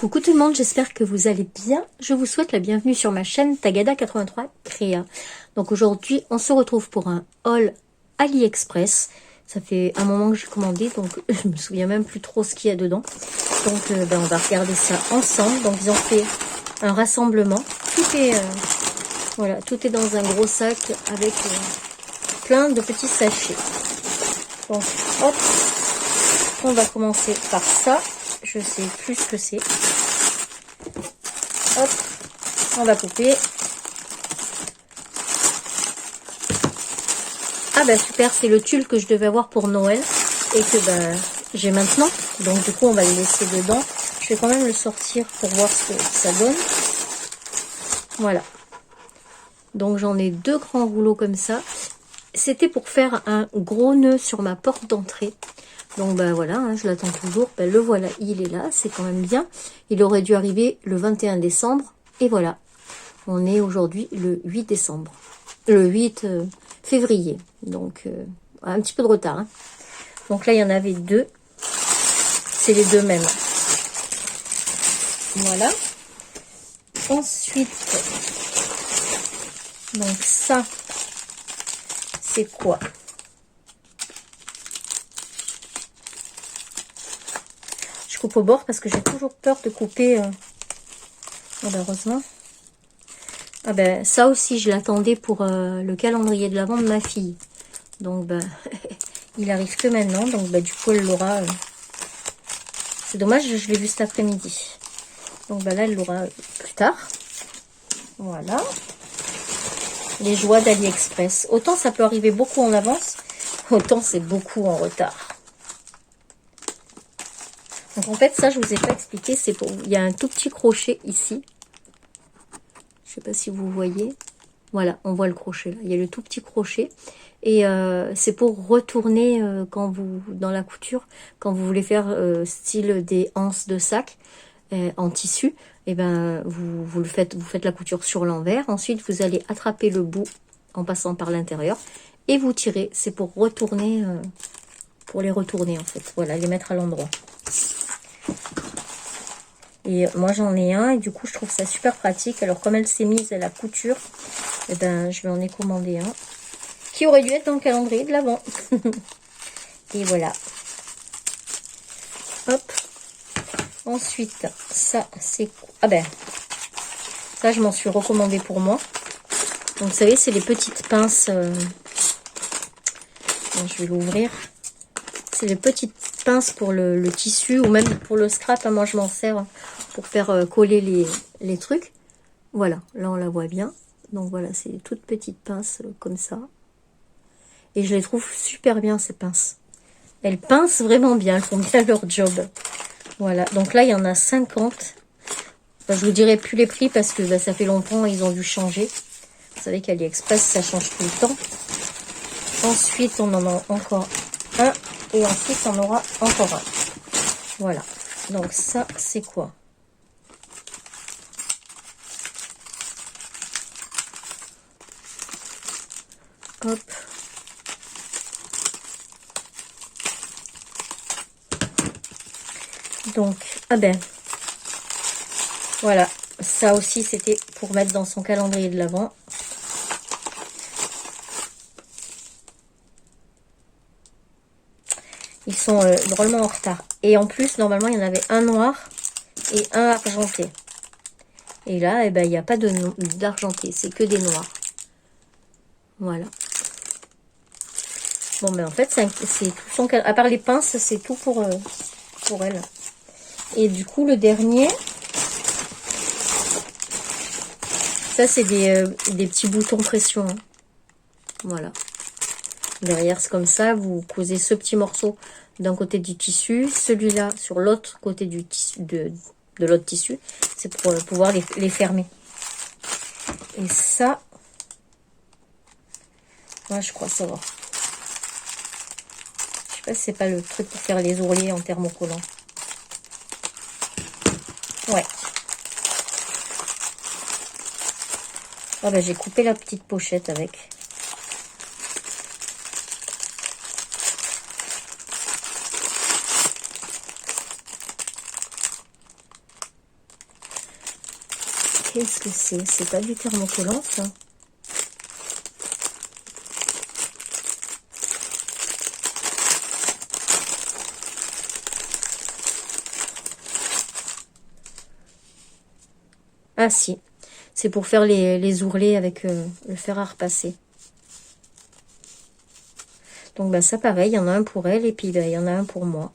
Coucou tout le monde, j'espère que vous allez bien. Je vous souhaite la bienvenue sur ma chaîne Tagada83 Créa. Donc aujourd'hui, on se retrouve pour un haul AliExpress. Ça fait un moment que j'ai commandé, donc je me souviens même plus trop ce qu'il y a dedans. Donc on va regarder ça ensemble. Donc ils ont fait un rassemblement. Tout est, voilà, tout est dans un gros sac avec plein de petits sachets. Donc hop, on va commencer par ça. Je sais plus ce que c'est. Hop, on va couper. Ah bah super, c'est le tulle que je devais avoir pour Noël et que bah, j'ai maintenant. Donc du coup on va le laisser dedans. Je vais quand même le sortir pour voir ce que ça donne. Voilà. Donc j'en ai deux grands rouleaux comme ça. C'était pour faire un gros nœud sur ma porte d'entrée. Donc ben voilà, hein, je l'attends toujours. Ben, le voilà, il est là, c'est quand même bien. Il aurait dû arriver le 21 décembre. Et voilà, on est aujourd'hui le 8 décembre. Le 8 février. Donc un petit peu de retard. Hein. Donc là, il y en avait deux. C'est les deux mêmes. Voilà. Ensuite, donc ça, c'est quoi ? Je coupe au bord parce que j'ai toujours peur de couper, malheureusement. Ah ben, ça aussi, je l'attendais pour le calendrier de l'Avent de ma fille. Donc, ben, il arrive que maintenant. Donc, ben, du coup, elle l'aura. C'est dommage, je l'ai vu cet après-midi. Donc, ben, là, elle l'aura plus tard. Voilà. Les joies d'AliExpress. Autant ça peut arriver beaucoup en avance, autant c'est beaucoup en retard. Donc en fait, ça, je vous ai pas expliqué, c'est pour... Il y a un tout petit crochet ici. Je sais pas si vous voyez. Voilà, on voit le crochet là. Il y a le tout petit crochet. Et c'est pour retourner quand vous, dans la couture, quand vous voulez faire style des anses de sac en tissu. Et ben vous faites la couture sur l'envers. Ensuite, vous allez attraper le bout en passant par l'intérieur. Et vous tirez. C'est pour retourner, pour les retourner en fait. Voilà, les mettre à l'endroit. Et moi j'en ai un et du coup je trouve ça super pratique. Alors comme elle s'est mise à la couture, eh ben je vais en ai commandé un qui aurait dû être dans le calendrier de l'Avent. Et voilà. Hop. Ensuite, ça c'est... Ah ben, ça je m'en suis recommandé pour moi. Donc vous savez, c'est les petites pinces... Bon, je vais l'ouvrir. C'est les petites pinces pour le tissu ou même pour le scrap. Moi je m'en sers pour faire coller les trucs. Voilà, là on la voit bien. Donc voilà, c'est des toutes petites pinces comme ça. Et je les trouve super bien ces pinces. Elles pincent vraiment bien, elles font bien leur job. Voilà, donc là il y en a 50. Enfin, je vous dirai plus les prix parce que ça fait longtemps, ils ont dû changer. Vous savez qu'AliExpress ça change tout le temps. Ensuite on en a encore un. Et ensuite on aura encore un. Voilà, donc ça c'est quoi ? Hop. Donc, ah ben, voilà, ça aussi c'était pour mettre dans son calendrier de l'Avent. Ils sont drôlement en retard. Et en plus, normalement, il y en avait un noir et un argenté. Et là, eh ben, il n'y a pas d'argenté, c'est que des noirs. Voilà. Bon, mais en fait, c'est tout son... À part les pinces, c'est tout pour elle. Et du coup, le dernier... Ça, c'est des petits boutons pression. Hein. Voilà. Derrière, c'est comme ça. Vous cousez ce petit morceau d'un côté du tissu. Celui-là sur l'autre côté du tissu, de l'autre tissu. C'est pour pouvoir les fermer. Et ça... Moi, je crois savoir. Je sais pas si c'est pas le truc pour faire les ourlets en thermocollant. Ouais. Ah ben, j'ai coupé la petite pochette avec. Qu'est-ce que c'est? C'est pas du thermocollant, ça. Ah si, c'est pour faire les ourlets avec le fer à repasser. Donc bah ça pareil, il y en a un pour elle et puis bah, il y en a un pour moi.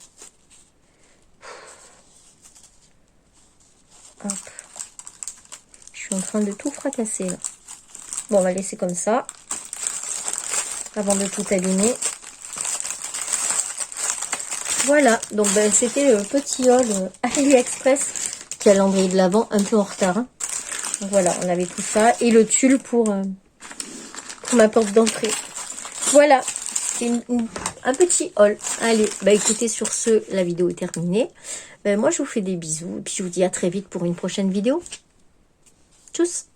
Hop. Je suis en train de tout fracasser là. Bon, on va laisser comme ça avant de tout abîmer. Voilà, donc bah, c'était le petit haul AliExpress calendrier de l'Avent un peu en retard. Hein. Donc voilà, on avait tout ça et le tulle pour ma porte d'entrée. Voilà, c'est un petit haul. Allez, bah écoutez, sur ce, la vidéo est terminée. Moi, je vous fais des bisous et puis je vous dis à très vite pour une prochaine vidéo. Tchuss!